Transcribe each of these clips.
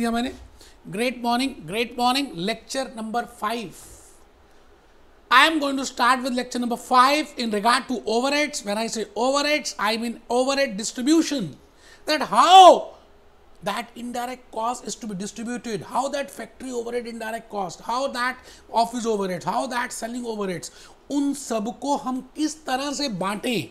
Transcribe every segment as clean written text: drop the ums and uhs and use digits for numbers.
दिया मैंने। Great morning, lecture number 5। I am going to start with lecture number 5 in regard to overheads. When I say overheads, I mean overhead distribution. That how that indirect cost is to be distributed, how that factory overhead indirect cost, how that office overheads, how that selling overheads, उन सबको हम किस तरह से बांटें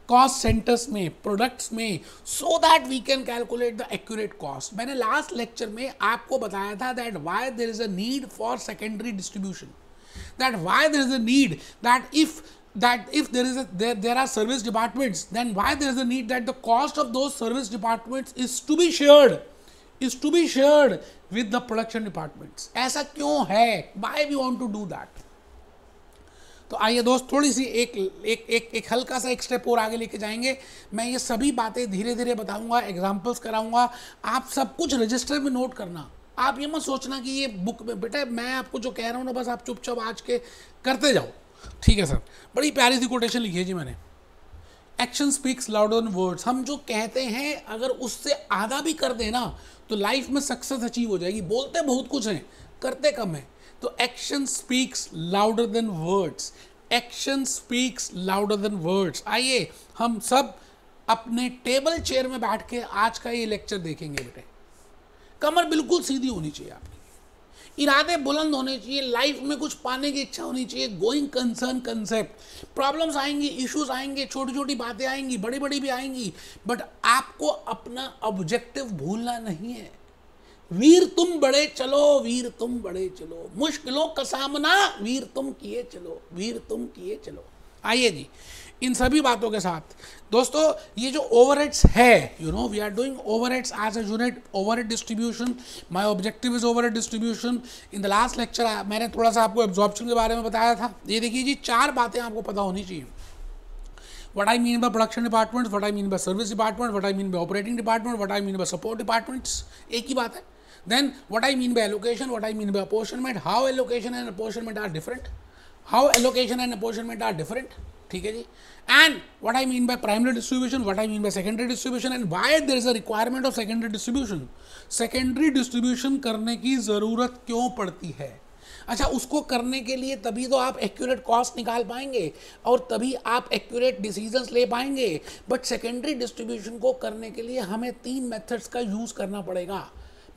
cost centres में, products में, so that we can calculate the accurate cost. मैंने लास्ट लेक्चर में आपको बताया था that why there is a need for secondary distribution, that why there is a need that if there are service departments, then why there is a need that the cost of those service departments is to be shared with the production departments। ऐसा क्यों है, why we want to do that। तो आइए दोस्त, थोड़ी सी एक हल्का सा एक स्टेप और आगे लेके जाएंगे। मैं ये सभी बातें धीरे धीरे बताऊंगा, एग्जाम्पल्स कराऊंगा, आप सब कुछ रजिस्टर में नोट करना। आप ये मत सोचना कि ये बुक में, बेटा मैं आपको जो कह रहा हूँ ना बस आप चुपचाप आज के करते जाओ, ठीक है सर। बड़ी प्यारी सी कोटेशन लिखी है जी मैंने, action speaks louder than words. हम जो कहते हैं अगर उससे आधा भी कर देना तो लाइफ में सक्सेस अचीव हो जाएगी। बोलते बहुत कुछ हैं, करते कम है। तो action speaks louder than words, action speaks louder than words. आइए हम सब अपने टेबल चेयर में बैठ के आज का ये लेक्चर देखेंगे। बेटे कमर बिल्कुल सीधी होनी चाहिए आपकी, इरादे बुलंद होने चाहिए, लाइफ में कुछ पाने की इच्छा होनी चाहिए, गोइंग कंसर्न कंसेप्ट। प्रॉब्लम्स आएंगी, इश्यूज आएंगे, छोटी छोटी बातें आएंगी, बड़ी बड़ी भी आएंगी, बट आपको अपना ऑब्जेक्टिव भूलना नहीं है। वीर तुम बड़े चलो, वीर तुम बड़े चलो, मुश्किलों का सामना वीर तुम किए चलो, वीर तुम किए चलो। आइए जी, इन सभी बातों के साथ दोस्तों ये जो ओवरहेड्स है, you know we are doing overheads as a unit, overhead distribution. My objective is overhead distribution. In the last lecture मैंने थोड़ा सा आपको एब्जॉर्प्शन के बारे में बताया था। ये देखिए जी, 4 बातें आपको पता होनी चाहिए। What I mean by production departments, what I mean by service department, what I mean by operating department, what I mean by support departments, एक ही बात है। Then what I mean by allocation, what I mean by apportionment, how allocation and apportionment are different, how allocation and apportionment are different, ठीक है जी। And what I mean by primary distribution, what I mean by secondary distribution, and why there is a requirement of secondary distribution, secondary distribution करने की ज़रूरत क्यों पड़ती है। अच्छा, उसको करने के लिए तभी तो आप एक्यूरेट कॉस्ट निकाल पाएंगे और तभी आप एक्यूरेट डिसीजंस ले पाएंगे। बट सेकेंडरी डिस्ट्रीब्यूशन को करने के लिए हमें 3 मेथड्स का यूज़ करना पड़ेगा।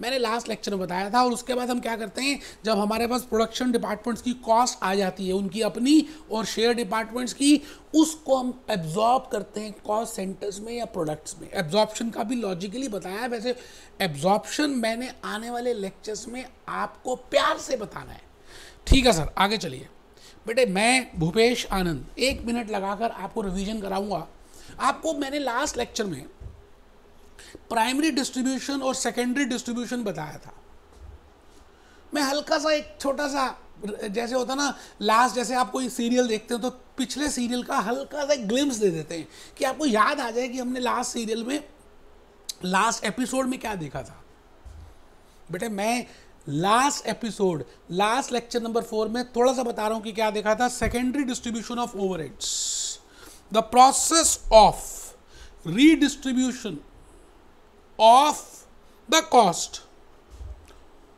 मैंने लास्ट लेक्चर में बताया था। और उसके बाद हम क्या करते हैं, जब हमारे पास प्रोडक्शन डिपार्टमेंट्स की कॉस्ट आ जाती है, उनकी अपनी और शेयर डिपार्टमेंट्स की, उसको हम एब्जॉर्ब करते हैं कॉस्ट सेंटर्स में या प्रोडक्ट्स में। एब्जॉर्प्शन का भी लॉजिकली बताया है। वैसे एब्जॉर्प्शन मैंने आने वाले लेक्चर्स में आपको प्यार से बताना है, ठीक है सर। आगे चलिए बेटे, मैं भूपेश आनंद 1 मिनट लगाकर आपको रिवीजन कराऊंगा। आपको मैंने लास्ट लेक्चर में प्राइमरी डिस्ट्रीब्यूशन और सेकेंडरी डिस्ट्रीब्यूशन बताया था। मैं हल्का सा एक छोटा सा, जैसे होता ना लास्ट, जैसे आप कोई सीरियल देखते हो तो पिछले सीरियल का हल्का सा ग्लिम्स दे देते हैं कि आपको याद आ जाए कि हमने लास्ट सीरियल में, लास्ट एपिसोड में क्या देखा था। बेटे मैं last episode, last lecture number 4 में थोड़ा सा बता रहा हूं कि क्या देखा था। Secondary distribution of overheads, the process of redistribution of the cost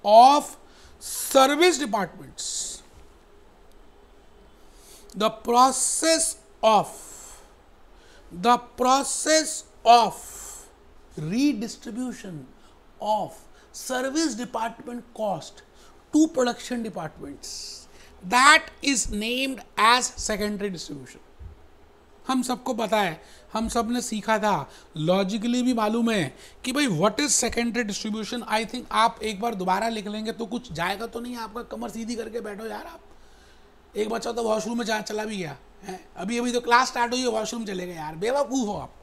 of service departments, the process of redistribution of service department cost to production departments, that is named as secondary distribution। हम सबको पता है, हम सब ने सीखा था, logically भी मालूम है कि भाई what is secondary distribution. I think आप एक बार दोबारा लिख लेंगे तो कुछ जाएगा तो नहीं आपका। कमर सीधी करके बैठो यार आप। एक बच्चा तो वॉशरूम में चला भी गया है, अभी तो क्लास स्टार्ट हुई है, वॉशरूम चले गए यार, बेवकूफ़ हो आप।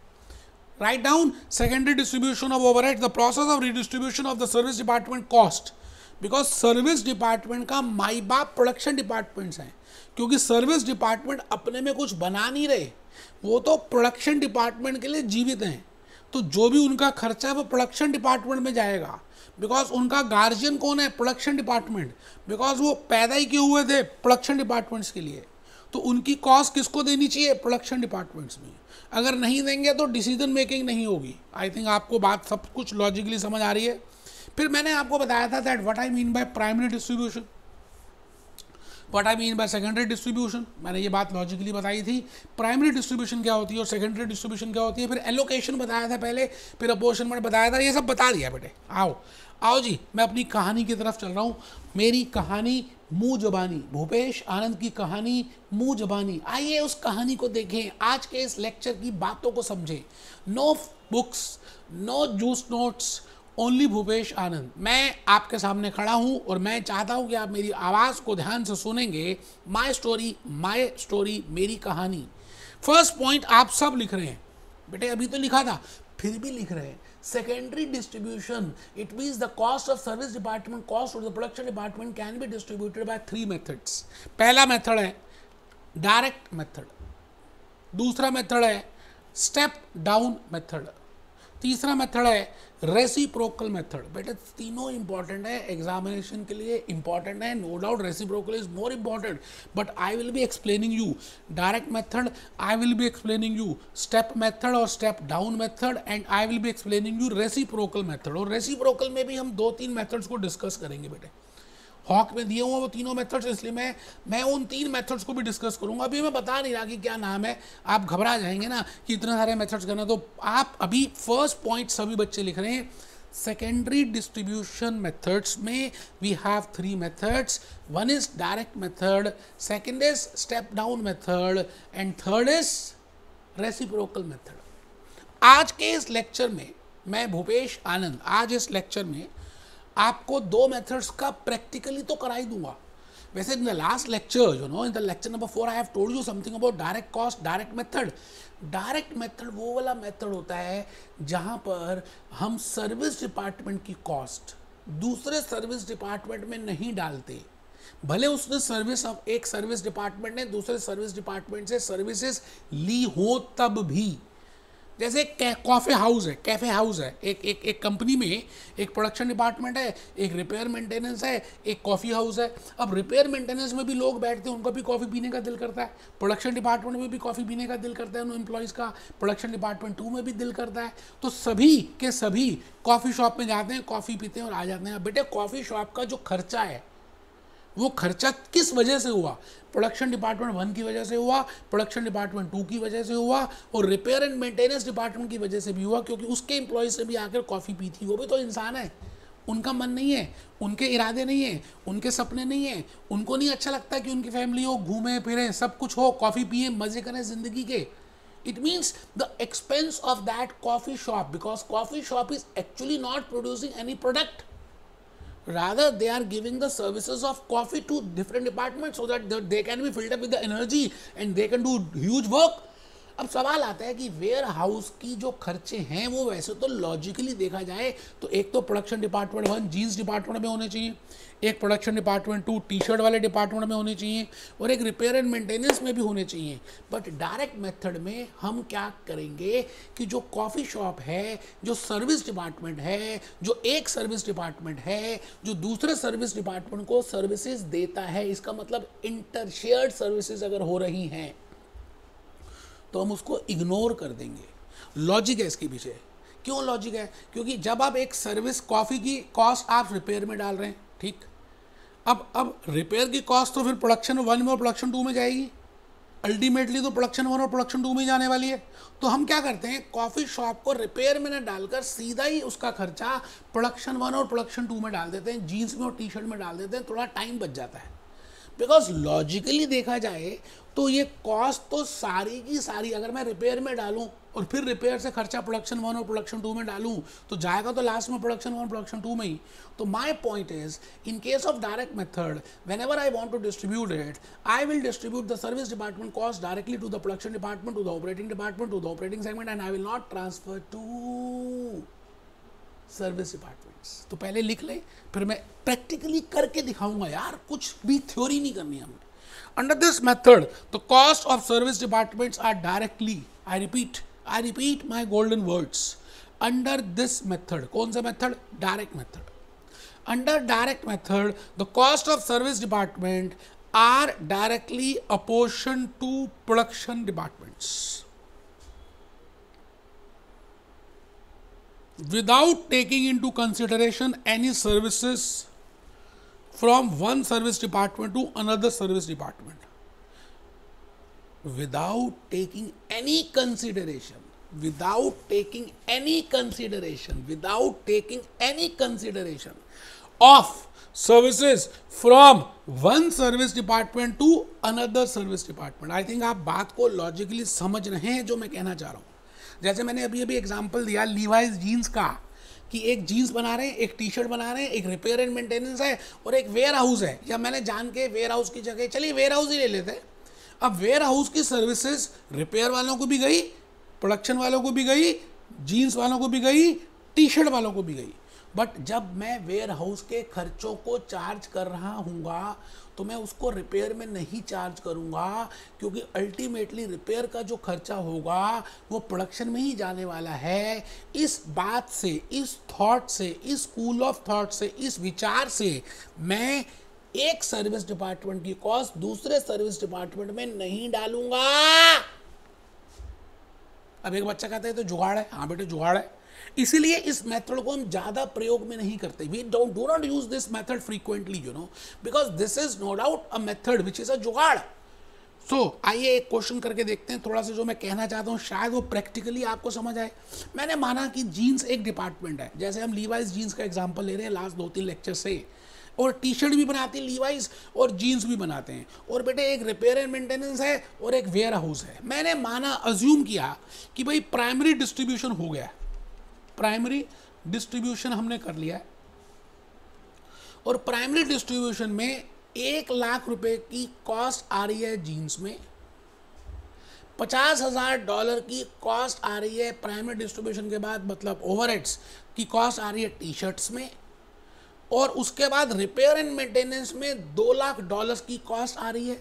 Write down secondary distribution of overhead, the process of redistribution of the service department cost. Because service department का माई बाप प्रोडक्शन डिपार्टमेंट्स हैं, क्योंकि सर्विस डिपार्टमेंट अपने में कुछ बना नहीं रहे, वो तो प्रोडक्शन डिपार्टमेंट के लिए जीवित हैं। तो जो भी उनका खर्चा है वो प्रोडक्शन डिपार्टमेंट में जाएगा। बिकॉज उनका गार्जियन कौन है, प्रोडक्शन डिपार्टमेंट। बिकॉज वो पैदा ही क्यों हुए थे, प्रोडक्शन डिपार्टमेंट्स के लिए। तो उनकी कॉस्ट किसको देनी चाहिए, प्रोडक्शन डिपार्टमेंट्स में। अगर नहीं देंगे तो डिसीजन मेकिंग नहीं होगी। आई थिंक आपको बात सब कुछ लॉजिकली समझ आ रही है। फिर मैंने आपको बताया था that what I mean by primary distribution, what I mean by secondary distribution, मैंने ये बात लॉजिकली बताई थी। प्राइमरी डिस्ट्रीब्यूशन क्या होती है और सेकेंडरी डिस्ट्रीब्यूशन क्या होती है, फिर एलोकेशन बताया था पहले, फिर अपोर्शनमेंट बताया था, ये सब बता दिया बेटे। आओ आओ जी, मैं अपनी कहानी की तरफ चल रहा हूँ। मेरी कहानी मुँह जबानी, भूपेश आनंद की कहानी मुँह जबानी। आइए उस कहानी को देखें, आज के इस लेक्चर की बातों को समझें। No books, no juice notes, only Bhupesh Anand. मैं आपके सामने खड़ा हूं और मैं चाहता हूं कि आप मेरी आवाज़ को ध्यान से सुनेंगे। माय स्टोरी, मेरी कहानी। फर्स्ट पॉइंट आप सब लिख रहे हैं बेटे, अभी तो लिखा था फिर भी लिख रहे हैं। Secondary distribution, it means the cost of service department, cost of the production department can be distributed by 3 methods. पहला मेथड है डायरेक्ट मेथड, दूसरा मेथड है स्टेप डाउन मेथड, तीसरा मेथड है रेसिप्रोकल मेथड। बेटे तीनों इंपॉर्टेंट है, एग्जामिनेशन के लिए इंपॉर्टेंट है, no doubt reciprocal is more important, but I will be explaining you direct method, I will be explaining you step method और step down method, and I will be explaining you reciprocal method. और reciprocal में भी हम 2-3 methods को discuss करेंगे बेटे। Hoc में दिए हुए वो तीनों मेथड्स, इसलिए मैं उन 3 मेथड्स को भी डिस्कस करूंगा। अभी मैं बता नहीं रहा कि क्या नाम है, आप घबरा जाएंगे ना कि इतने सारे मेथड्स करना। तो आप अभी फर्स्ट पॉइंट सभी बच्चे लिख रहे हैं, सेकेंडरी डिस्ट्रीब्यूशन मेथड्स में we have 3 methods. One is direct method, second is step down method, and third is reciprocal method. आज के इस लेक्चर में मैं भूपेश आनंद, आज इस लेक्चर में आपको 2 मेथड्स का प्रैक्टिकली तो करा ही दूंगा। वैसे इन the last lecture, you know, in the lecture number 4 I have told you something about direct cost, direct method. Direct method वो वाला मेथड होता है जहां पर हम सर्विस डिपार्टमेंट की कॉस्ट दूसरे सर्विस डिपार्टमेंट में नहीं डालते, भले उसने सर्विस, एक सर्विस डिपार्टमेंट ने दूसरे सर्विस डिपार्टमेंट से सर्विसेज ली हो तब भी। जैसे कॉफ़ी हाउस है, कैफ़े हाउस है, एक कंपनी में एक प्रोडक्शन डिपार्टमेंट है, एक रिपेयर मेंटेनेंस है, एक कॉफ़ी हाउस है। अब रिपेयर मेंटेनेंस में भी लोग बैठते हैं, उनको भी कॉफ़ी पीने का दिल करता है, प्रोडक्शन डिपार्टमेंट में भी कॉफ़ी पीने का दिल करता है उन एम्प्लॉयज़ का, प्रोडक्शन डिपार्टमेंट 2 में भी दिल करता है। तो सभी के सभी कॉफ़ी शॉप में जाते हैं, कॉफ़ी पीते हैं और आ जाते हैं। बेटे कॉफ़ी शॉप का जो खर्चा है वो खर्चा किस वजह से हुआ? प्रोडक्शन डिपार्टमेंट 1 की वजह से हुआ, प्रोडक्शन डिपार्टमेंट 2 की वजह से हुआ, और रिपेयर एंड मेंटेनेंस डिपार्टमेंट की वजह से भी हुआ, क्योंकि उसके एम्प्लॉयज से भी आकर कॉफ़ी पी थी। वो भी तो इंसान है, उनका मन नहीं है, उनके इरादे नहीं है, उनके सपने नहीं है, उनको नहीं अच्छा लगता कि उनकी फैमिली हो, घूमें फिरें, सब कुछ हो, कॉफ़ी पिए, मज़े करें ज़िंदगी के। It means the expense of that coffee shop, because coffee shop is actually not producing any product. Rather, they are giving the services of coffee to different departments so that they can be filled up with the energy and they can do huge work. अब सवाल आता है कि ware house की जो खर्चे हैं वो वैसे तो लॉजिकली देखा जाए तो एक तो प्रोडक्शन डिपार्टमेंट 1 जीन्स डिपार्टमेंट में होने चाहिए, एक प्रोडक्शन डिपार्टमेंट 2 टी शर्ट वाले डिपार्टमेंट में होने चाहिए, और एक रिपेयर एंड मेंटेनेंस में भी होने चाहिए। बट डायरेक्ट मेथड में हम क्या करेंगे कि जो कॉफ़ी शॉप है, जो सर्विस डिपार्टमेंट है, जो एक सर्विस डिपार्टमेंट है जो दूसरे सर्विस डिपार्टमेंट को सर्विसेज देता है, इसका मतलब इंटर शेयर्ड सर्विसेज अगर हो रही हैं तो हम उसको इग्नोर कर देंगे। लॉजिक है इसके पीछे। क्यों लॉजिक है? क्योंकि जब आप एक सर्विस, कॉफ़ी की कॉस्ट आप रिपेयर में डाल रहे हैं, ठीक, अब रिपेयर की कॉस्ट तो फिर प्रोडक्शन 1 में और प्रोडक्शन 2 में जाएगी, अल्टीमेटली तो प्रोडक्शन 1 और प्रोडक्शन 2 में जाने वाली है। तो हम क्या करते हैं, कॉफ़ी शॉप को रिपेयर में न डालकर सीधा ही उसका खर्चा प्रोडक्शन 1 और प्रोडक्शन 2 में डाल देते हैं, जीन्स में और टी शर्ट में डाल देते हैं, थोड़ा टाइम बच जाता है। बिकॉज लॉजिकली देखा जाए तो ये कॉस्ट तो सारी की सारी अगर मैं रिपेयर में डालूं और फिर रिपेयर से खर्चा प्रोडक्शन 1 और प्रोडक्शन 2 में डालूं तो जाएगा तो लास्ट में प्रोडक्शन 1 प्रोडक्शन 2 में ही। तो my point is, in case of direct method, whenever I want to distribute it, I will distribute the service department cost directly to the production department, to the operating department, to the operating segment, and I will not transfer to service departments. तो पहले लिख ले, फिर मैं practically करके दिखाऊंगा यार, कुछ भी थ्योरी नहीं करनी हमें। Under this method, the cost of service departments are directly, I repeat my golden words. Under this method, कौन सा method? Direct method. Under direct method, the cost of service department are directly apportioned to production departments. without taking into consideration any services from one service department to another service department, without taking any consideration, without taking any consideration, without taking any consideration of services from one service department to another service department. I think आप बात को logically समझ रहे हैं जो मैं कहना चाह रहा हूँ. जैसे मैंने अभी अभी एग्जांपल दिया लीवाइस जीन्स का, कि एक जीन्स बना रहे हैं, एक टी शर्ट बना रहे हैं, एक रिपेयर एंड मेंटेनेंस है और एक वेयर हाउस है. या मैंने जान के वेयर हाउस की जगह चलिए वेयर हाउस ही ले लेते हैं. अब वेयर हाउस की सर्विसेज रिपेयर वालों को भी गई, प्रोडक्शन वालों को भी गई, जीन्स वालों को भी गई, टी शर्ट वालों को भी गई. बट जब मैं वेयर हाउस के खर्चों को चार्ज कर रहा हूँगा तो मैं उसको रिपेयर में नहीं चार्ज करूँगा, क्योंकि अल्टीमेटली रिपेयर का जो खर्चा होगा वो प्रोडक्शन में ही जाने वाला है. इस बात से, इस थॉट से, इस स्कूल ऑफ थॉट से, इस विचार से मैं एक सर्विस डिपार्टमेंट की कॉस्ट दूसरे सर्विस डिपार्टमेंट में नहीं डालूंगा. अब एक बच्चा कहता है तो जुगाड़ है. हाँ बेटे जुगाड़ है, इसीलिए इस मेथड को हम ज्यादा प्रयोग में नहीं करते. We do not use this method frequently, you know, because this is no doubt a method which is a jugaad. So आइए एक क्वेश्चन करके देखते हैं. थोड़ा सा जो मैं कहना चाहता हूँ शायद वो प्रैक्टिकली आपको समझ आए. मैंने माना कि जीन्स एक डिपार्टमेंट है, जैसे हम लीवाइस जीन्स का एग्जाम्पल ले रहे हैं लास्ट 2-3 लेक्चर से, और टी शर्ट भी बनाते हैं लीवाइस और जीन्स भी बनाते हैं, और बेटे एक रिपेयर एंड मेंटेनेंस है और एक वेयर हाउस है. मैंने माना, अज्यूम किया कि भाई प्राइमरी डिस्ट्रीब्यूशन हो गया, प्राइमरी डिस्ट्रीब्यूशन हमने कर लिया है, और प्राइमरी डिस्ट्रीब्यूशन में 1 लाख रुपए की कॉस्ट आ रही है जीन्स में, $50,000 की कॉस्ट आ रही है प्राइमरी डिस्ट्रीब्यूशन के बाद, मतलब ओवरहेड्स की कॉस्ट आ रही है टी शर्ट्स में, और उसके बाद रिपेयर एंड मेंटेनेंस में $2 लाख की कॉस्ट आ रही है,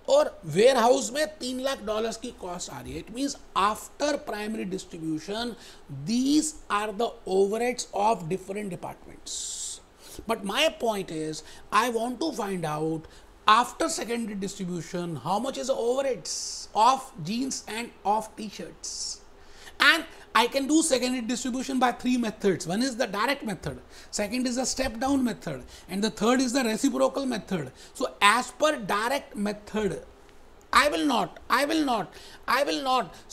और वेयर हाउस में $3 लाख की कॉस्ट आ रही है. It means after primary distribution these are the overheads of different departments. But my point is I want to find out after secondary distribution how much is the overheads of jeans and of T shirts. And I can do secondary distribution by 3 methods. One is the direct method, second is the step down method, and the third is the reciprocal method. So as per direct method, I will not,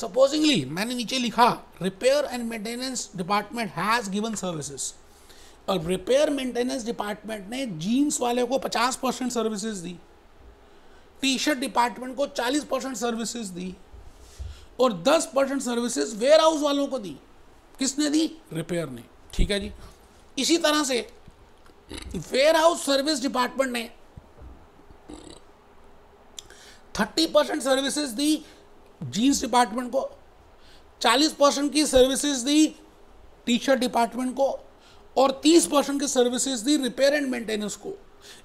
supposingly मैंने नीचे लिखा repair and maintenance department has given services, और repair maintenance department ने jeans वाले को 50% services दी, T shirt department को 40% services दी, और 10% सर्विसेज वेयर हाउस वालों को दी. किसने दी? रिपेयर ने. ठीक है जी. इसी तरह से वेयर हाउस सर्विस डिपार्टमेंट ने 30% सर्विसेज दी जीन्स डिपार्टमेंट को, 40% की सर्विसेज दी टी शर्ट डिपार्टमेंट को, और 30% की सर्विसेज दी रिपेयर एंड मेंटेनेंस को.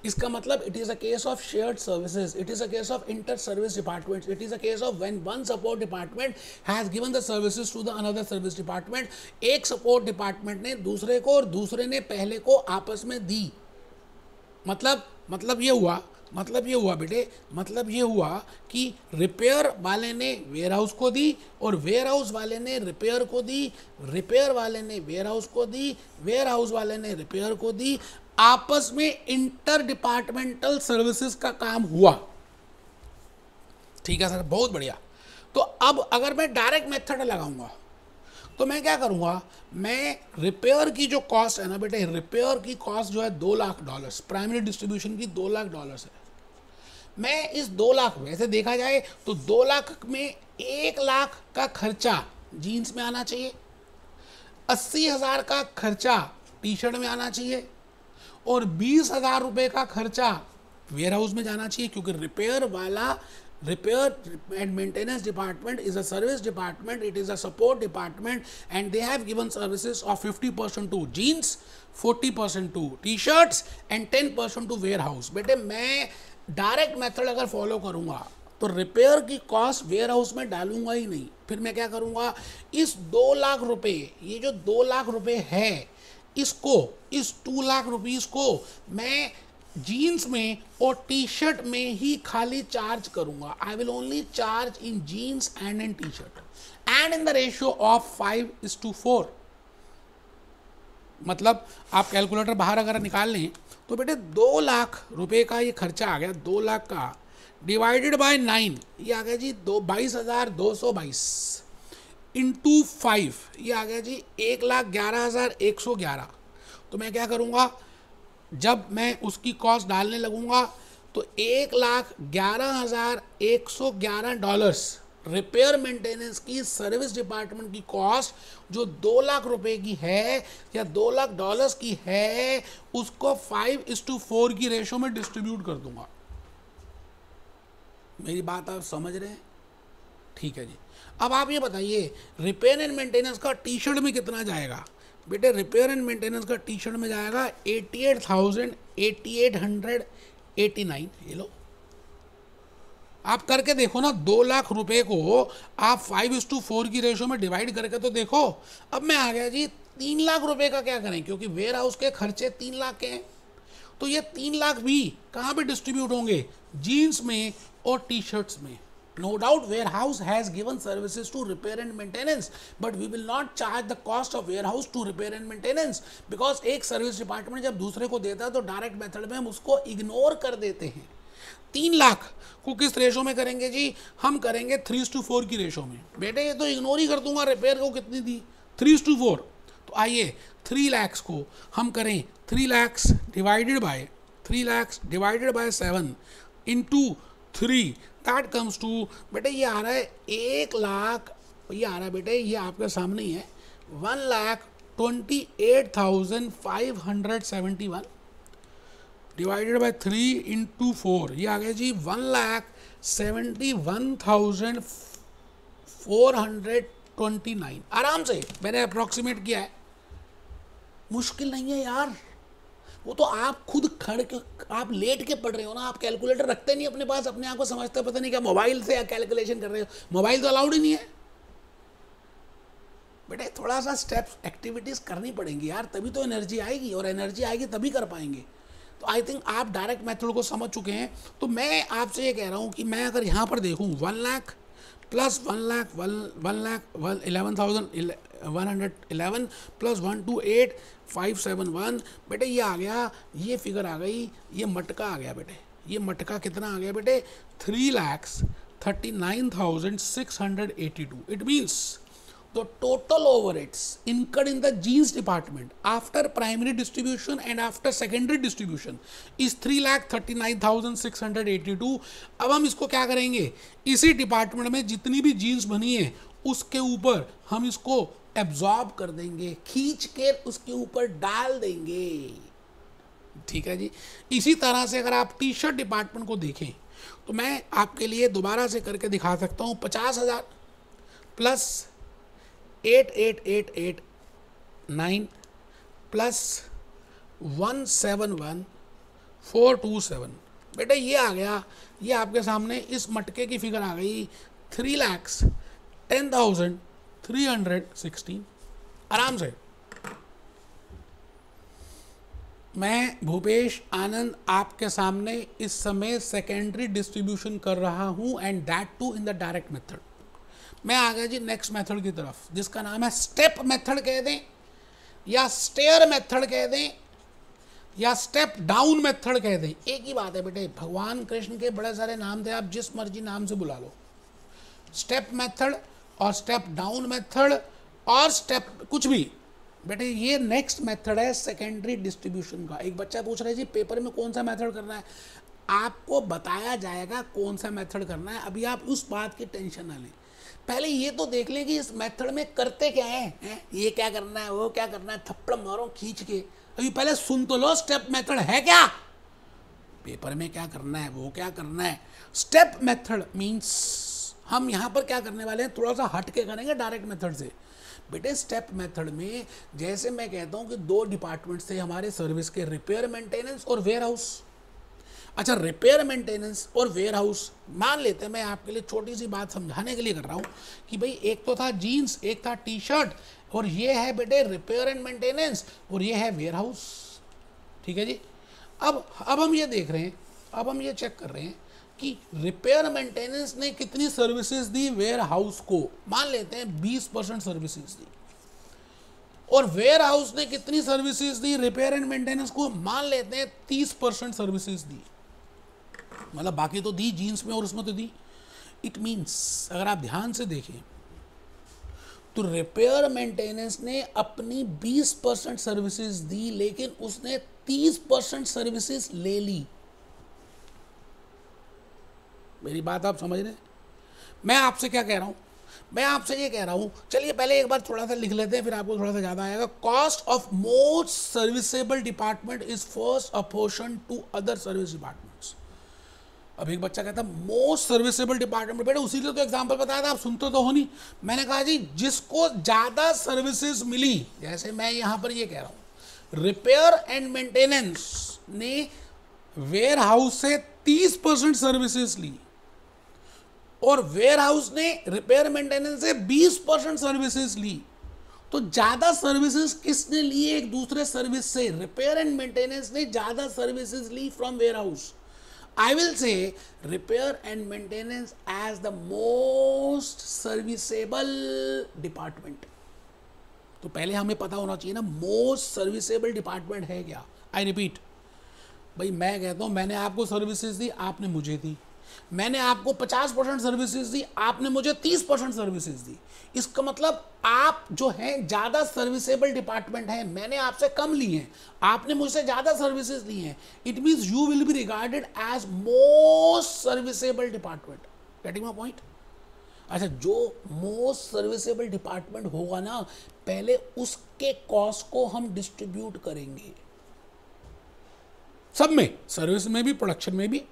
इसका मतलब it is a case of shared services, it is a case of inter service department, it is a case of when one support department has given the services to the another service department. एक support department ने दूसरे को और दूसरे ने पहले को आपस में दी. मतलब ये हुआ बेटे, मतलब ये हुआ कि रिपेयर वाले ने वेयर हाउस को दी, और वेयर हाउस वाले ने रिपेयर को दी, रिपेयर वाले ने वेयर हाउस को दी, वेयर हाउस वाले ने रिपेयर को दी. आपस में इंटर डिपार्टमेंटल सर्विसेज का काम हुआ. ठीक है सर, बहुत बढ़िया. तो अब अगर मैं डायरेक्ट मेथड लगाऊंगा तो मैं क्या करूंगा, मैं रिपेयर की जो कॉस्ट है ना बेटे, रिपेयर की कॉस्ट जो है $2 लाख, प्राइमरी डिस्ट्रीब्यूशन की $2 लाख है. मैं इस 2 लाख, वैसे देखा जाए तो 2 लाख में 1 लाख का खर्चा जीन्स में आना चाहिए, 80,000 का खर्चा टी शर्ट में आना चाहिए, और 20,000 रुपये का खर्चा वेयर हाउस में जाना चाहिए, क्योंकि repair and maintenance department is a service department, it is a support department, and they have given services of 50% to jeans, 40% to T shirts and 10% to warehouse. बेटे मैं डायरेक्ट मेथड अगर follow करूंगा तो repair की cost ware house में डालूंगा ही नहीं. फिर मैं क्या करूंगा, इस 2 लाख रुपए, ये जो 2 लाख रुपए है, इसको, इस 2 लाख रुपीस को मैं जीन्स में और टी शर्ट में ही खाली चार्ज करूंगा. I will only charge in jeans and in T shirt, and in the ratio of 5:4. मतलब आप कैलकुलेटर बाहर अगर निकाल लें तो बेटे 2 लाख रुपए का ये खर्चा आ गया, 2 लाख का डिवाइडेड बाय 9 ये आ गया जी 22,222 इंटू 5 ये आ गया जी 1,11,111। तो मैं क्या करूँगा, जब मैं उसकी कॉस्ट डालने लगूंगा तो $1,11,111 रिपेयर मेंटेनेंस की सर्विस डिपार्टमेंट की कॉस्ट जो 2 लाख रुपए की है या $2 लाख की है, उसको 5:4 की रेशो में डिस्ट्रीब्यूट कर दूंगा। मेरी बात आप समझ रहे हैं? ठीक है जी। अब आप ये बताइए रिपेयर एंड मेंटेनेंस का टी शर्ट में कितना जाएगा? बेटे रिपेयर एंड मेंटेनेंस का टी शर्ट में जाएगा 88,889। ये लो आप करके देखो ना, 2 लाख रुपए को आप 5:4 की रेशो में डिवाइड करके तो देखो। अब मैं आ गया जी 3 लाख रुपए का क्या करें, क्योंकि वेयर हाउस के खर्चे 3 लाख के हैं, तो ये 3 लाख भी कहाँ पे डिस्ट्रीब्यूट होंगे? जीन्स में और टी शर्ट्स में। No doubt warehouse has given services to repair and maintenance, but we will not charge the cost of warehouse to repair and maintenance because एक सर्विस डिपार्टमेंट जब दूसरे को देता है तो डायरेक्ट मेथड में हम उसको इग्नोर कर देते हैं। 3 लाख को किस रेशो में करेंगे जी? हम करेंगे 3:4 की रेशो में। बेटे ये तो इग्नोर ही कर दूंगा, रिपेयर को कितनी दी? 3:4। तो आइए 3 लाख को हम करें 3 lakh divided by 7 into 3, that comes to बेटे ये आ रहा है 1 लाख, ये आ रहा है बेटे, ये आपके सामने ही है 1,28,571 डिवाइडेड बाय 3 इंटू 4, ये आ गया जी 1,71,429। आराम से मैंने अप्रॉक्सीमेट किया है, मुश्किल नहीं है यार। वो तो आप खुद खड़ के आप लेट के पढ़ रहे हो ना, आप कैलकुलेटर रखते नहीं अपने पास, अपने आप को समझते पता नहीं क्या मोबाइल से या कैलकुलेशन कर रहे हो। मोबाइल तो अलाउड ही नहीं है बेटे। थोड़ा सा स्टेप्स एक्टिविटीज करनी पड़ेंगी यार, तभी तो एनर्जी आएगी, और एनर्जी आएगी तभी कर पाएंगे। तो आई थिंक आप डायरेक्ट मेथड को समझ चुके हैं। तो मैं आपसे ये कह रहा हूँ कि मैं अगर यहाँ पर देखूँ 1 लाख प्लस 1,11,111 प्लस 128,571, बेटे ये आ गया, ये फिगर आ गई, ये मटका आ गया बेटे। ये मटका कितना आ गया बेटे? 3,39,682। It means the total overheads incurred in the jeans department after primary distribution and after secondary distribution is 3,39,682। अब हम इसको क्या करेंगे, इसी डिपार्टमेंट में जितनी भी जीन्स बनी है उसके ऊपर हम इसको एब्जॉर्ब कर देंगे, खींच के उसके ऊपर डाल देंगे। ठीक है जी। इसी तरह से अगर आप टी शर्ट डिपार्टमेंट को देखें तो मैं आपके लिए दोबारा से करके दिखा सकता हूँ। 50,000 प्लस 88,889 प्लस 171,427, बेटा ये आ गया, ये आपके सामने इस मटके की फिगर आ गई 3,10,316। आराम से मैं भूपेश आनंद आपके सामने इस समय सेकेंडरी डिस्ट्रीब्यूशन कर रहा हूं, and that too in the direct method. मैं आ गया जी नेक्स्ट मेथड की तरफ, जिसका नाम है स्टेप मेथड कह दें, या स्टेयर मेथड कह दें, या स्टेप डाउन मेथड कह दें। एक ही बात है बेटे, भगवान कृष्ण के बड़े सारे नाम थे, आप जिस मर्जी नाम से बुला लो। स्टेप मेथड और स्टेप डाउन मेथड और स्टेप कुछ भी बेटे, ये नेक्स्ट मेथड है सेकेंडरी डिस्ट्रीब्यूशन का। एक बच्चा पूछ रहा है जी पेपर में कौन सा मेथड करना है, आपको बताया जाएगा कौन सा मेथड करना है। अभी आप उस बात की टेंशन ना लें, पहले ये तो देख लें कि इस मेथड में करते क्या है, ये क्या करना है, वो क्या करना है, थप्पड़ मारो खींच के। अभी पहले सुन तो लो स्टेप मेथड है क्या, पेपर में क्या करना है, वो क्या करना है। स्टेप मेथड मीन्स हम यहाँ पर क्या करने वाले हैं, थोड़ा सा हट के करेंगे डायरेक्ट मेथड से। बेटे स्टेप मेथड में जैसे मैं कहता हूँ कि 2 डिपार्टमेंट्स थे हमारे सर्विस के, रिपेयर मेंटेनेंस और वेयर हाउस। अच्छा, रिपेयर मेंटेनेंस और वेयर हाउस मान लेते हैं, मैं आपके लिए छोटी सी बात समझाने के लिए कर रहा हूँ कि भाई एक तो था जीन्स, एक था टी शर्ट, और ये है बेटे रिपेयर एंड मेंटेनेंस, और ये है वेयर हाउस। ठीक है जी। अब हम ये देख रहे हैं, अब हम ये चेक कर रहे हैं कि रिपेयर मेंटेनेंस ने कितनी सर्विसेज दी वेयर हाउस को। मान लेते हैं 20% सर्विसेज दी, और वेयर हाउस ने कितनी सर्विसेज दी? रिपेयर एंड मेंटेनेंस को मान लेते हैं 30% सर्विसेज दी, मतलब बाकी तो दी जीन्स में और उसमें तो दी। इट मीन्स अगर आप ध्यान से देखें तो रिपेयर मेंटेनेंस ने अपनी 20% सर्विसेज दी, लेकिन उसने 30% सर्विसेज ले ली। मेरी बात आप समझ रहे हैं? मैं आपसे क्या कह रहा हूं? मैं आपसे ये कह रहा हूं, चलिए पहले एक बार थोड़ा सा लिख लेते हैं, फिर आपको थोड़ा सा ज्यादा आएगा। Cost of most serviceable department is first apportion to other service departments. अब एक बच्चा कहता है मोस्ट सर्विसेबल डिपार्टमेंट, बेटा उसी लिए तो एग्जांपल बताया था, आप सुनते तो हो नहीं। मैंने कहा जी जिसको ज्यादा सर्विसेज मिली, जैसे मैं यहां पर ये कह रहा हूं रिपेयर एंड मेंटेनेंस ने वेयर हाउस से 30% सर्विसेज ली और वेयर हाउस ने रिपेयर मेंटेनेंस से 20% सर्विसेज ली, तो ज्यादा सर्विसेज किसने ली एक दूसरे सर्विस से? रिपेयर एंड मेंटेनेंस ने ज्यादा सर्विसेज ली from warehouse. I will say repair and maintenance as the most serviceable department. तो पहले हमें पता होना चाहिए ना मोस्ट सर्विसेबल डिपार्टमेंट है क्या। आई रिपीट, भाई मैं कहता हूं मैंने आपको सर्विसेज दी, आपने मुझे दी। मैंने आपको 50% सर्विसेज दी, आपने मुझे 30% सर्विसेज दी। इसका मतलब आप जो हैं ज़्यादा सर्विसेबल डिपार्टमेंट हैं, मैंने आपसे कम ली हैं, आपने मुझसे ज़्यादा सर्विसेज ली हैं। It means you will be regarded as most serviceable department. Getting my point? अच्छा, जो मोस्ट सर्विसेबल डिपार्टमेंट होगा ना, पहले उसके कॉस्ट को हम डिस्ट्रीब्यूट करेंगे सब में, सर्विस में भी प्रोडक्शन में भी।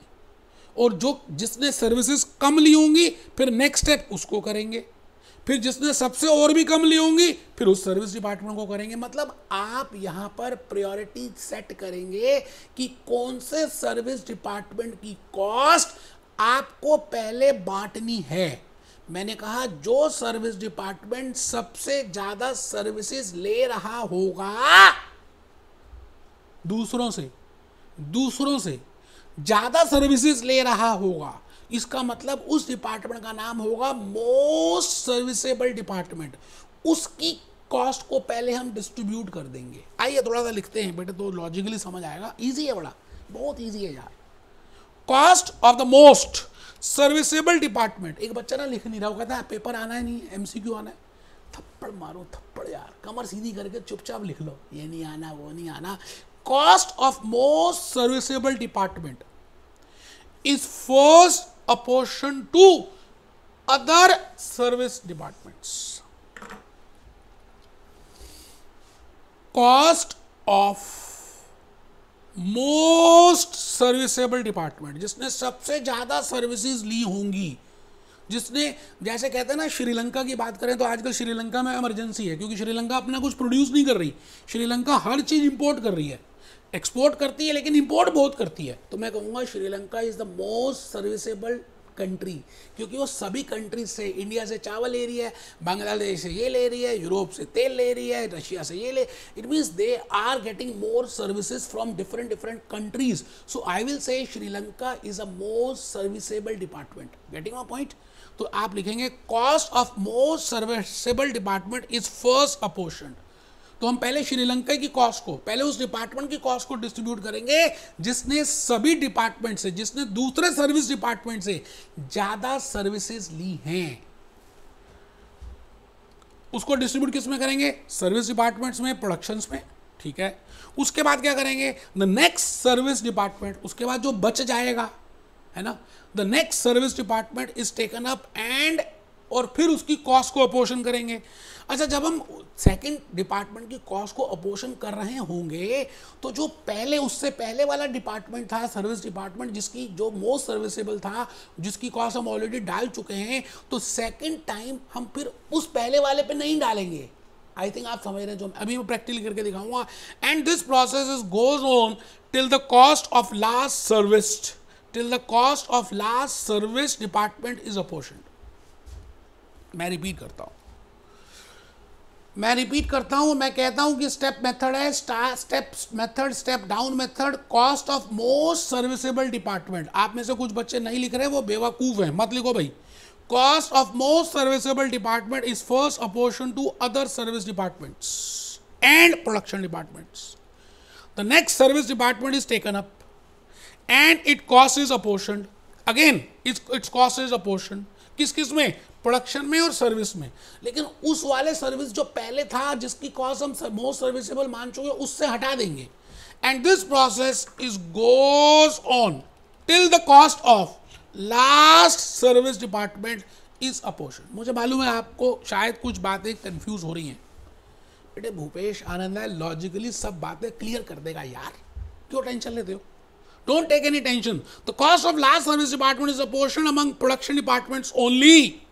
और जो जिसने सर्विसेज कम ली होंगी फिर नेक्स्ट स्टेप उसको करेंगे, फिर जिसने सबसे और भी कम ली होंगी फिर उस सर्विस डिपार्टमेंट को करेंगे। मतलब आप यहां पर प्रायोरिटी सेट करेंगे कि कौन से सर्विस डिपार्टमेंट की कॉस्ट आपको पहले बांटनी है। मैंने कहा जो सर्विस डिपार्टमेंट सबसे ज्यादा सर्विसेज ले रहा होगा दूसरों से ज्यादा सर्विसेज ले रहा होगा, इसका मतलब उस डिपार्टमेंट का नाम होगा मोस्ट सर्विसेबल डिपार्टमेंट। उसकी कॉस्ट को पहले हम डिस्ट्रीब्यूट कर देंगे। आइए थोड़ा सा लिखते हैं बेटे, तो लॉजिकली समझ आएगा। इजी है, बड़ा बहुत इजी है यार। Cost of the most serviceable department. एक बच्चा ना लिख नहीं रहा, वो कहता है पेपर आना है नहीं, एमसीक्यू आना है। थप्पड़ मारो थप्पड़ यार, कमर सीधी करके चुपचाप लिख लो, ये नहीं आना वो नहीं आना। Cost of most serviceable department is first apportioned to other service departments. Cost of most serviceable department, जिसने सबसे ज्यादा सर्विसेज ली होंगी, जिसने जैसे कहते हैं ना श्रीलंका की बात करें तो आजकल श्रीलंका में इमरजेंसी है क्योंकि श्रीलंका अपना कुछ प्रोड्यूस नहीं कर रही। श्रीलंका हर चीज इंपोर्ट कर रही है, एक्सपोर्ट करती है लेकिन इंपोर्ट बहुत करती है। तो मैं कहूँगा Sri Lanka is the most serviceable country, क्योंकि वो सभी कंट्री से, इंडिया से चावल ले रही है, बांग्लादेश से ये ले रही है, यूरोप से तेल ले रही है, रशिया से ये ले। It means they are getting more services from different countries. So I will say Sri Lanka is a most serviceable department. Getting my point? तो आप लिखेंगे cost of most serviceable department is first apportioned. तो हम पहले श्रीलंका की कॉस्ट को, पहले उस डिपार्टमेंट की कॉस्ट को डिस्ट्रीब्यूट करेंगे जिसने सभी डिपार्टमेंट से, जिसने दूसरे सर्विस डिपार्टमेंट से ज्यादा सर्विसेज ली हैं, उसको डिस्ट्रीब्यूट किस में करेंगे? सर्विस डिपार्टमेंट्स में, प्रोडक्शंस में। ठीक है, उसके बाद क्या करेंगे? द नेक्स्ट सर्विस डिपार्टमेंट, उसके बाद जो बच जाएगा है ना, the next service department is taken up and, और फिर उसकी कॉस्ट को अपोर्शन करेंगे। अच्छा, जब हम सेकंड डिपार्टमेंट की कॉस्ट को अपोर्शन कर रहे होंगे तो जो पहले, उससे पहले वाला डिपार्टमेंट था, सर्विस डिपार्टमेंट, जिसकी जो मोस्ट सर्विसेबल था, जिसकी कॉस्ट हम ऑलरेडी डाल चुके हैं, तो सेकंड टाइम हम फिर उस पहले वाले पे नहीं डालेंगे। आई थिंक आप समझ रहे हैं, जो अभी मैं प्रैक्टिकली करके दिखाऊंगा। And this process is goes on till the cost of last serviced, till the cost of last service department is apportioned. मैं रिपीट करता हूं, मैं कहता हूं कि स्टेप मेथड है, step method, step down method, cost of most serviceable department. आप में से कुछ बच्चे नहीं लिख रहे, वो बेवकूफ हैं, मत लिखो भाई। Cost of most serviceable department is first apportion to other service departments. and production departments. The next service department is taken up and its cost is apportioned. Again, its cost is apportioned. किस में? Production में और service में. लेकिन उस वाले service जो पहले था जिसकी कॉस्ट हम मोस्ट सर्विसेबल मान चुके उससे हटा देंगे. And this process is goes on till the cost of last service department is apportion. मुझे मालूम है आपको शायद कुछ बातें कंफ्यूज हो रही हैं. बेटे भूपेश आनंद है लॉजिकली सब बातें क्लियर कर देगा यार, क्यों टेंशन लेते हो? Don't take any tension. The cost of last service department is apportioned among production departments only.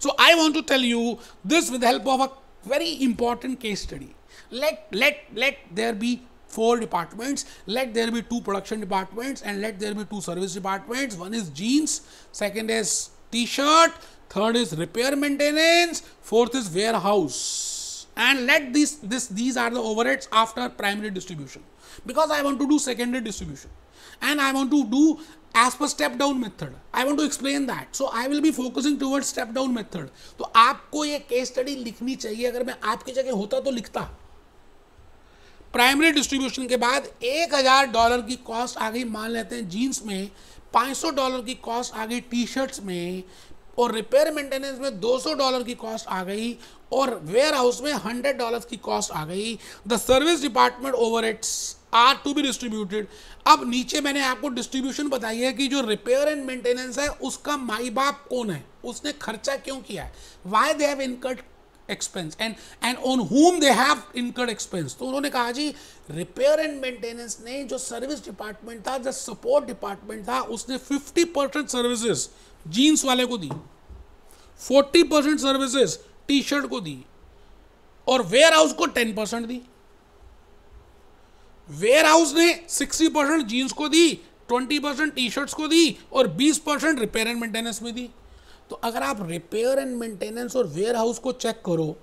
So I want to tell you this with the help of a very important case study. Let there be 4 departments, let there be 2 production departments, and let there be 2 service departments. One is jeans, second is t-shirt, third is repair maintenance, fourth is warehouse. And let these are the overheads after primary distribution, because I want to do secondary distribution and I want to do as per step down method. I want to explain that, so I will be focusing towards step down method. तो आपको ये case study लिखनी चाहिए. अगर मैं आपकी जगह होता तो लिखता. प्राइमरी डिस्ट्रीब्यूशन के बाद $1000 की कॉस्ट आ गई मान लेते हैं जीन्स में, $500 की कॉस्ट आ गई टी शर्ट्स में, और रिपेयर मेंटेनेंस में $200 की कॉस्ट आ गई, और वेयर हाउस में $100 की कॉस्ट आ गई. The service department overheads are to be distributed. अब नीचे मैंने आपको डिस्ट्रीब्यूशन बताई है कि जो रिपेयर एंड मेंटेनेंस है उसका माई बाप कौन है, उसने खर्चा क्यों किया है, why they have incurred expense and on हुम दे हैव इनकर्ड एक्सपेंस. तो उन्होंने कहा जी रिपेयर एंड मेंटेनेंस ने जो सर्विस डिपार्टमेंट था, जो सपोर्ट डिपार्टमेंट था, उसने 50% सर्विसेज जीन्स वाले को दी, 40% सर्विसेज टी शर्ट को दी, और वेयर हाउस को 10% दी. वेयर हाउस ने 60% जीन्स को दी, 20% टी शर्ट्स को दी, और 20% रिपेयर एंड मेंटेनेंस में दी. तो अगर आप रिपेयर एंड मेंटेनेंस और वेयर हाउस को चेक करो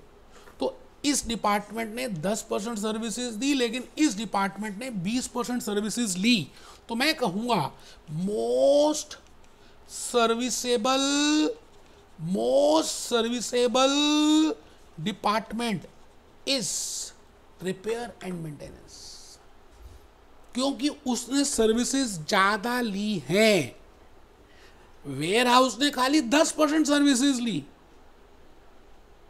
तो इस डिपार्टमेंट ने 10% सर्विसेज दी, लेकिन इस डिपार्टमेंट ने 20% सर्विसेज ली. तो मैं कहूँगा most serviceable department is repair and maintenance, क्योंकि उसने सर्विसेज ज़्यादा ली हैं. वेयर हाउस ने खाली 10% सर्विसेज ली,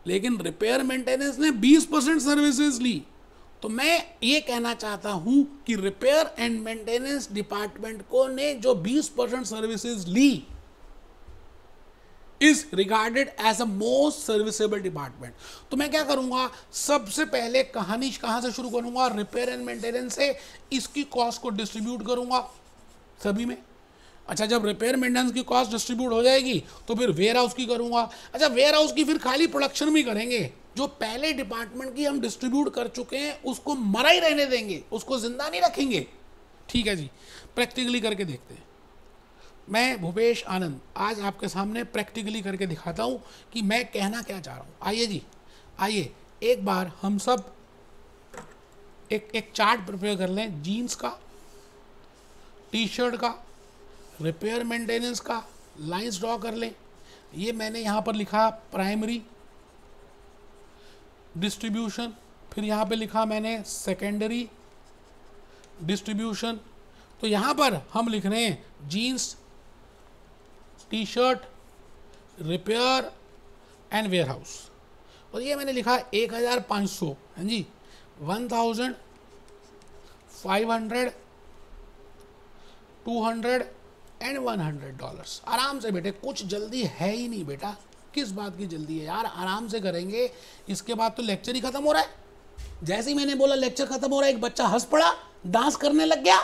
लेकिन रिपेयर मेंटेनेंस ने 20% सर्विसेज ली. तो मैं ये कहना चाहता हूं कि रिपेयर एंड मेंटेनेंस डिपार्टमेंट को ने जो 20% सर्विसेज ली is regarded as a most serviceable department. तो मैं क्या करूंगा, सबसे पहले कहानी कहां से शुरू करूंगा, रिपेयर एंड मेंटेनेंस से. इसकी कॉस्ट को डिस्ट्रीब्यूट करूंगा सभी में. अच्छा, जब रिपेयर मेंटेनेंस की कॉस्ट डिस्ट्रीब्यूट हो जाएगी तो फिर वेयर हाउस की करूंगा. अच्छा, वेयर हाउस की फिर खाली प्रोडक्शन में करेंगे. जो पहले डिपार्टमेंट की हम डिस्ट्रीब्यूट कर चुके हैं उसको मरा ही रहने देंगे, उसको जिंदा नहीं रखेंगे. ठीक है जी, प्रैक्टिकली करके देखते हैं. मैं भूपेश आनंद आज आपके सामने प्रैक्टिकली करके दिखाता हूँ कि मैं कहना क्या चाह रहा हूँ. आइए जी, आइए एक बार हम सब एक चार्ट प्रिपेयर कर लें. जीन्स का, टी शर्ट का, रिपेयर मेंटेनेंस का लाइंस ड्रॉ कर लें. ये मैंने यहाँ पर लिखा प्राइमरी डिस्ट्रीब्यूशन, फिर यहाँ पे लिखा मैंने सेकेंडरी डिस्ट्रीब्यूशन. तो यहाँ पर हम लिख रहे हैं jeans, T shirt, repair and warehouse. और ये मैंने लिखा 1500, हाँ जी, 1500, 200 एंड $100. आराम से बेटे, कुछ जल्दी है ही नहीं बेटा. किस बात की जल्दी है यार, आराम से करेंगे. इसके बाद तो लेक्चर ही खत्म हो रहा है. जैसे ही मैंने बोला लेक्चर खत्म हो रहा है, एक बच्चा हंस पड़ा, डांस करने लग गया.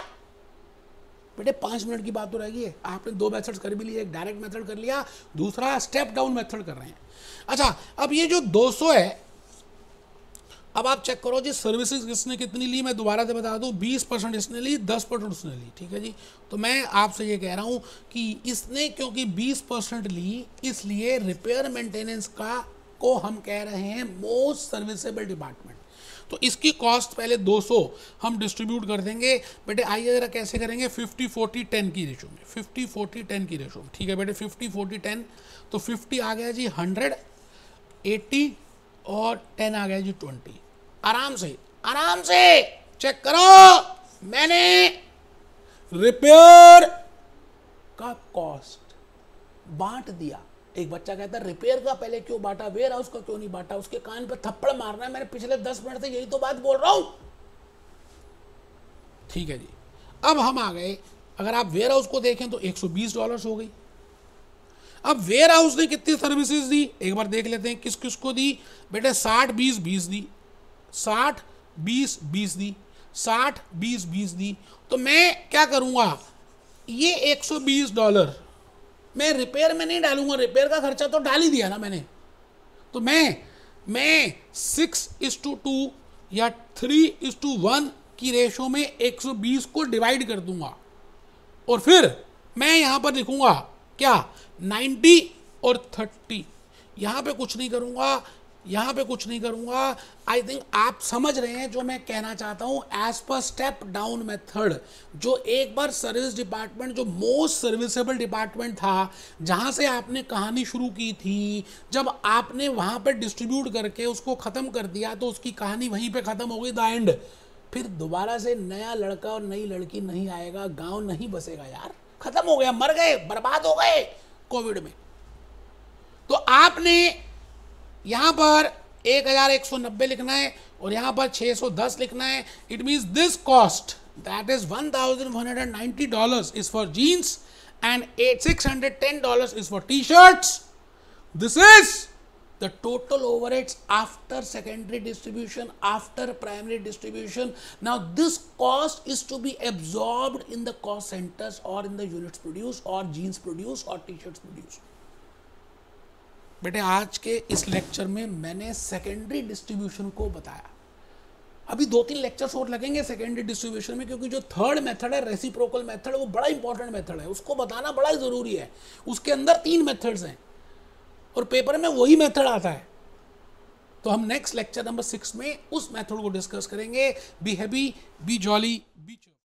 बेटे 5 मिनट की बात तो रहेगी. आपने 2 मेथड्स कर भी लिए, एक डायरेक्ट मेथड कर लिया, दूसरा स्टेप डाउन मेथड कर रहे हैं. अच्छा, अब ये जो 200 है, अब आप चेक करो जी सर्विसेज इसने कितनी ली. मैं दोबारा से बता दूं, 20% इसने ली, 10% उसने ली. ठीक है जी. तो मैं आपसे ये कह रहा हूँ कि इसने क्योंकि 20% ली, इसलिए रिपेयर मेंटेनेंस को हम कह रहे हैं मोस्ट सर्विसेबल डिपार्टमेंट. तो इसकी कॉस्ट पहले 200 हम डिस्ट्रीब्यूट कर देंगे. बेटे आइए जरा कैसे करेंगे, 50-40-10 की रेशो में. 50-40-10 की रेशो में. ठीक है बेटे, 50-40-10. तो 50 आ गया जी 100, 80 और 10 आ गया जी 20. आराम से आराम से चेक करो। मैंने रिपेयर का कॉस्ट बांट दिया। एक बच्चा कहता है रिपेयर का पहले क्यों बांटा, वेयर हाउस का क्यों नहीं बांटा? उसके कान पे थप्पड़ मारना है, मैंने पिछले 10 मिनट से यही तो बात बोल रहा हूं। ठीक है जी, अब हम आ गए, अगर आप वेयर हाउस को देखें तो $120 हो गई। अब वेयर हाउस ने कितनी सर्विसेज दी एक बार देख लेते हैं, किस किस को दी बेटे। 60-20-20 दी, 60-20-20 दी, 60-20-20 दी। तो मैं क्या करूंगा, ये $120 मैं रिपेयर में नहीं डालूंगा, रिपेयर का खर्चा तो डाल ही दिया ना मैंने। तो मैं 6:2 या 3:1 की रेशो में 120 को डिवाइड कर दूंगा और फिर मैं यहां पर लिखूंगा क्या, 90 और 30। यहां पे कुछ नहीं करूंगा, यहां पे कुछ नहीं करूंगा। आई थिंक आप समझ रहे हैं जो मैं कहना चाहता हूं। As per step down method, जो एक बार सर्विस डिपार्टमेंट, जो मोस्ट सर्विसेबल डिपार्टमेंट था, जहां से आपने कहानी शुरू की थी, जब आपने वहां पे डिस्ट्रीब्यूट करके उसको ख़त्म कर दिया तो उसकी कहानी वहीं पे ख़त्म हो गई, द एंड। फिर दोबारा से नया लड़का और नई लड़की नहीं आएगा, गांव नहीं बसेगा यार, खत्म हो गया, मर गए, बर्बाद हो गए कोविड में। तो आपने यहां पर 1190 लिखना है और यहां पर 610 लिखना है। It means this cost that is $1,190 is for jeans and $610 is for t-shirts. This is the total overheads after secondary distribution, after primary distribution. Now this cost is to be absorbed in the cost centers or in the units produced or jeans produced or t-shirts produced. बेटे आज के इस lecture में मैंने secondary distribution को बताया। अभी 2-3 lectures और लगेंगे सेकेंडरी डिस्ट्रीब्यूशन में, क्योंकि जो थर्ड मेथड है रेसिप्रोकल मेथड, वो बड़ा इंपॉर्टेंट मेथड है, उसको बताना बड़ा जरूरी है। उसके अंदर 3 मेथड्स हैं और पेपर में वही मेथड आता है। तो हम नेक्स्ट लेक्चर नंबर 6 में उस मेथड को डिस्कस करेंगे। Be happy, be jolly, B